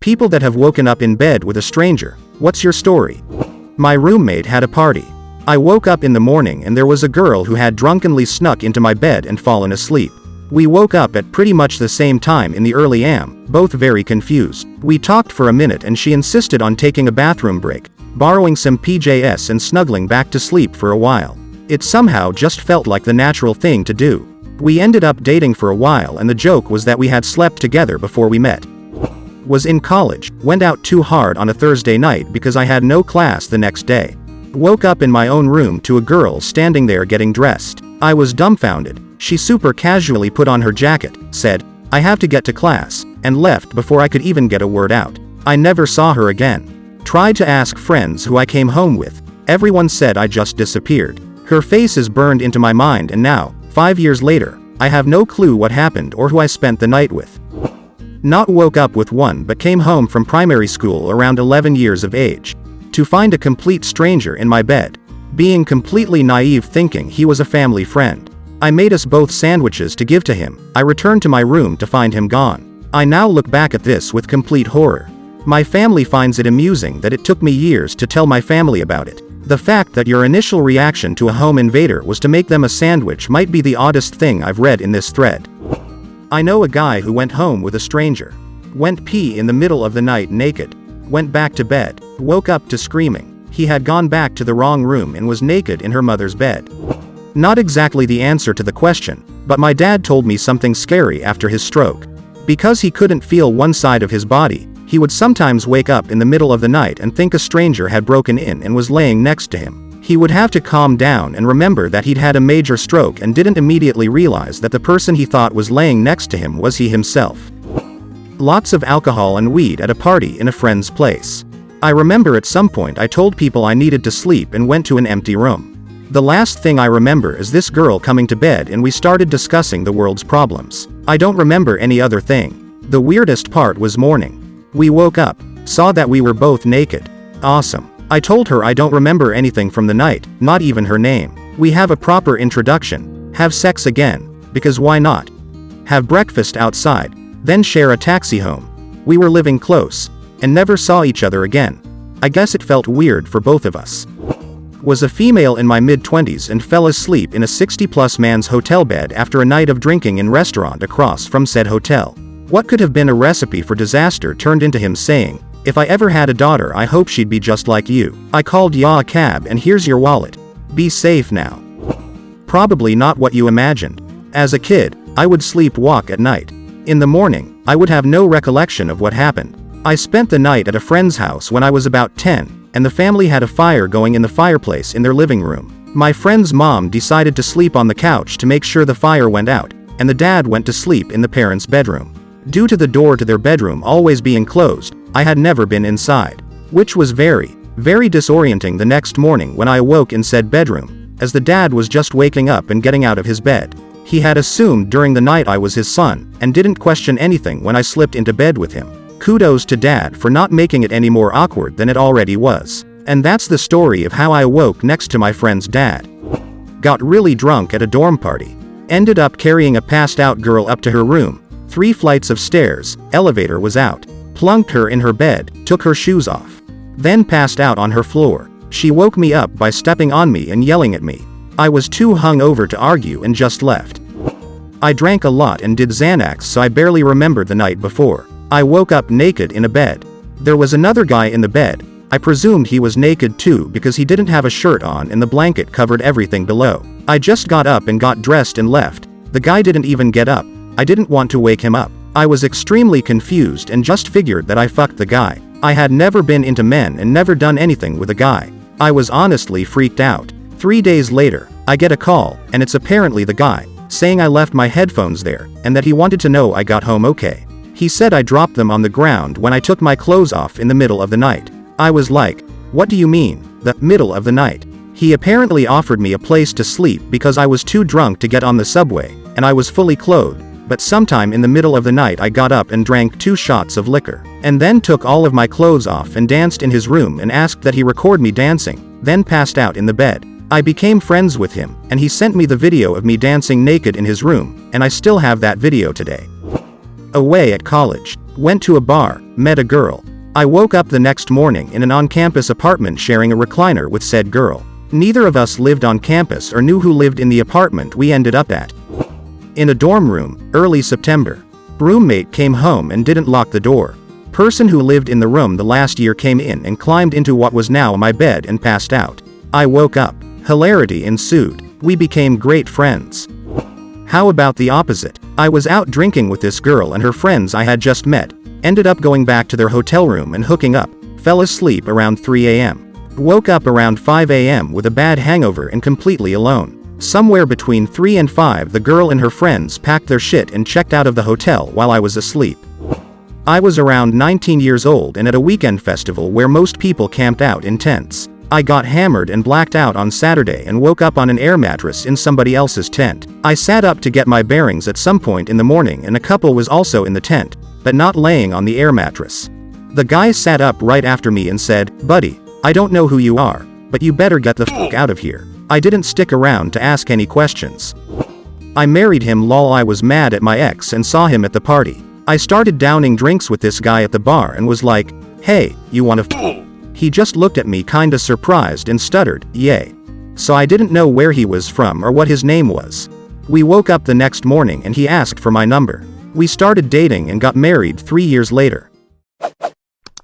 People that have woken up in bed with a stranger. What's your story? My roommate had a party. I woke up in the morning and there was a girl who had drunkenly snuck into my bed and fallen asleep. We woke up at pretty much the same time in the early AM, both very confused. We talked for a minute and she insisted on taking a bathroom break, borrowing some PJs and snuggling back to sleep for a while. It somehow just felt like the natural thing to do. We ended up dating for a while and the joke was that we had slept together before we met. Was in college, went out too hard on a Thursday night because I had no class the next day. Woke up in my own room to a girl standing there getting dressed. I was dumbfounded. She super casually put on her jacket, said, "I have to get to class," and left before I could even get a word out. I never saw her again. Tried to ask friends who I came home with. Everyone said I just disappeared. Her face is burned into my mind and now, 5 years later, I have no clue what happened or who I spent the night with. Not woke up with one but came home from primary school around 11 years of age. To find a complete stranger in my bed. Being completely naive thinking he was a family friend. I made us both sandwiches to give to him. I returned to my room to find him gone. I now look back at this with complete horror. My family finds it amusing that it took me years to tell my family about it. The fact that your initial reaction to a home invader was to make them a sandwich might be the oddest thing I've read in this thread. I know a guy who went home with a stranger. Went pee in the middle of the night naked. Went back to bed. Woke up to screaming. He had gone back to the wrong room and was naked in her mother's bed. Not exactly the answer to the question, but my dad told me something scary after his stroke. Because he couldn't feel one side of his body, he would sometimes wake up in the middle of the night and think a stranger had broken in and was laying next to him. He would have to calm down and remember that he'd had a major stroke and didn't immediately realize that the person he thought was laying next to him was he himself. Lots of alcohol and weed at a party in a friend's place. I remember at some point I told people I needed to sleep and went to an empty room. The last thing I remember is this girl coming to bed and we started discussing the world's problems. I don't remember any other thing. The weirdest part was morning. We woke up, saw that we were both naked. Awesome. I told her I don't remember anything from the night, not even her name. We have a proper introduction, have sex again, because why not? Have breakfast outside, then share a taxi home. We were living close, and never saw each other again. I guess it felt weird for both of us. Was a female in my mid-20s and fell asleep in a 60-plus man's hotel bed after a night of drinking in restaurant across from said hotel. What could have been a recipe for disaster turned into him saying, "If I ever had a daughter I hope she'd be just like you. I called ya a cab and here's your wallet. Be safe now." Probably not what you imagined. As a kid, I would sleepwalk at night. In the morning, I would have no recollection of what happened. I spent the night at a friend's house when I was about 10, and the family had a fire going in the fireplace in their living room. My friend's mom decided to sleep on the couch to make sure the fire went out, and the dad went to sleep in the parents' bedroom. Due to the door to their bedroom always being closed, I had never been inside. Which was very, very disorienting the next morning when I awoke in said bedroom, as the dad was just waking up and getting out of his bed. He had assumed during the night I was his son, and didn't question anything when I slipped into bed with him. Kudos to dad for not making it any more awkward than it already was. And that's the story of how I awoke next to my friend's dad. Got really drunk at a dorm party. Ended up carrying a passed out girl up to her room. 3 flights of stairs, elevator was out. Plunked her in her bed, took her shoes off. Then passed out on her floor. She woke me up by stepping on me and yelling at me. I was too hungover to argue and just left. I drank a lot and did Xanax so I barely remembered the night before. I woke up naked in a bed. There was another guy in the bed. I presumed he was naked too because he didn't have a shirt on and the blanket covered everything below. I just got up and got dressed and left. The guy didn't even get up. I didn't want to wake him up. I was extremely confused and just figured that I fucked the guy. I had never been into men and never done anything with a guy. I was honestly freaked out. 3 days later, I get a call, and it's apparently the guy, saying I left my headphones there, and that he wanted to know I got home okay. He said I dropped them on the ground when I took my clothes off in the middle of the night. I was like, "What do you mean, the middle of the night?" He apparently offered me a place to sleep because I was too drunk to get on the subway, and I was fully clothed. But sometime in the middle of the night I got up and drank 2 shots of liquor, and then took all of my clothes off and danced in his room and asked that he record me dancing, then passed out in the bed. I became friends with him, and he sent me the video of me dancing naked in his room, and I still have that video today. Away at college. Went to a bar, met a girl. I woke up the next morning in an on-campus apartment sharing a recliner with said girl. Neither of us lived on campus or knew who lived in the apartment we ended up at. In a dorm room, early September. Roommate came home and didn't lock the door. Person who lived in the room the last year came in and climbed into what was now my bed and passed out. I woke up. Hilarity ensued. We became great friends. How about the opposite? I was out drinking with this girl and her friends I had just met. Ended up going back to their hotel room and hooking up. Fell asleep around 3 a.m. Woke up around 5 a.m. with a bad hangover and completely alone. Somewhere between 3 and 5 the girl and her friends packed their shit and checked out of the hotel while I was asleep. I was around 19 years old and at a weekend festival where most people camped out in tents. I got hammered and blacked out on Saturday and woke up on an air mattress in somebody else's tent. I sat up to get my bearings at some point in the morning and a couple was also in the tent, but not laying on the air mattress. The guy sat up right after me and said, "Buddy, I don't know who you are, but you better get the fuck out of here." I didn't stick around to ask any questions. I married him lol. I was mad at my ex and saw him at the party. I started downing drinks with this guy at the bar and was like, "Hey, you wanna f-?" He just looked at me kinda surprised and stuttered, "Yay." So I didn't know where he was from or what his name was. We woke up the next morning and he asked for my number. We started dating and got married 3 years later.